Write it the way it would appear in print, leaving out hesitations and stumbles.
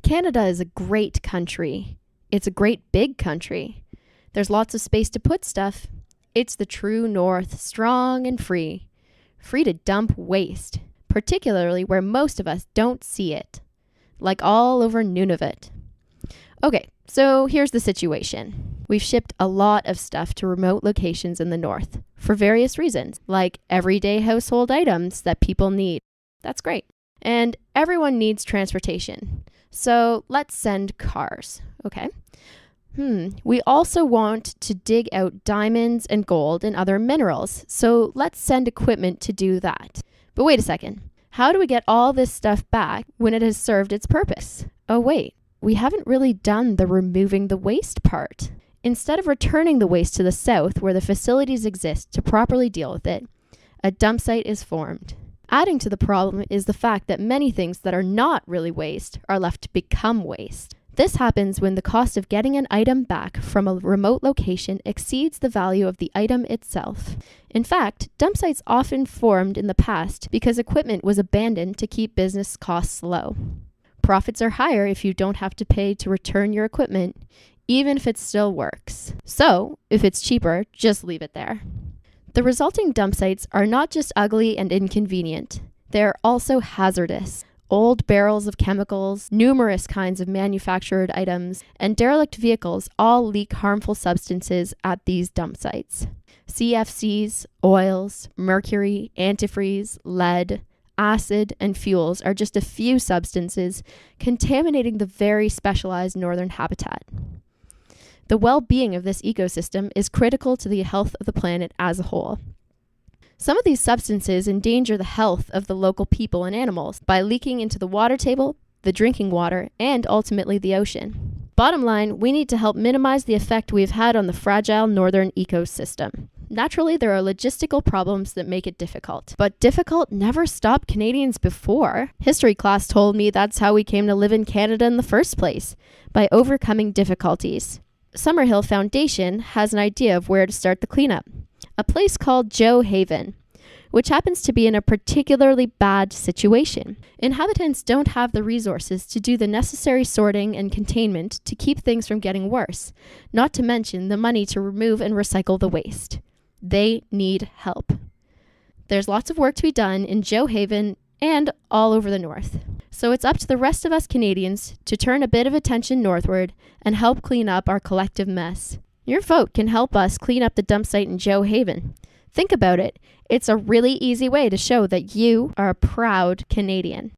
Canada is a great country. It's a great big country. There's lots of space to put stuff. It's the true north, strong and free. Free to dump waste, particularly where most of us don't see it. Like all over Nunavut. Okay, so here's the situation. We've shipped a lot of stuff to remote locations in the north for various reasons, like everyday household items that people need. That's great. And everyone needs transportation. So let's send cars, okay? We also want to dig out diamonds and gold and other minerals, so let's send equipment to do that. But wait a second. How do we get all this stuff back when it has served its purpose? Oh wait, we haven't really done the removing the waste part. Instead of returning the waste to the south where the facilities exist to properly deal with it, a dump site is formed. Adding to the problem is the fact that many things that are not really waste are left to become waste. This happens when the cost of getting an item back from a remote location exceeds the value of the item itself. In fact, dump sites often formed in the past because equipment was abandoned to keep business costs low. Profits are higher if you don't have to pay to return your equipment, even if it still works. So, if it's cheaper, just leave it there. The resulting dump sites are not just ugly and inconvenient, they're also hazardous. Old barrels of chemicals, numerous kinds of manufactured items, and derelict vehicles all leak harmful substances at these dump sites. CFCs, oils, mercury, antifreeze, lead, acid, and fuels are just a few substances contaminating the very specialized northern habitat. The well-being of this ecosystem is critical to the health of the planet as a whole. Some of these substances endanger the health of the local people and animals by leaking into the water table, the drinking water, and ultimately the ocean. Bottom line, we need to help minimize the effect we've had on the fragile northern ecosystem. Naturally, there are logistical problems that make it difficult, but difficult never stopped Canadians before. History class told me that's how we came to live in Canada in the first place, by overcoming difficulties. Summerhill Foundation has an idea of where to start the cleanup. A place called Joe Haven, which happens to be in a particularly bad situation. Inhabitants don't have the resources to do the necessary sorting and containment to keep things from getting worse, not to mention the money to remove and recycle the waste. They need help. There's lots of work to be done in Joe Haven and all over the north. So it's up to the rest of us Canadians to turn a bit of attention northward and help clean up our collective mess. Your vote can help us clean up the dump site in Joe Haven. Think about it. It's a really easy way to show that you are a proud Canadian.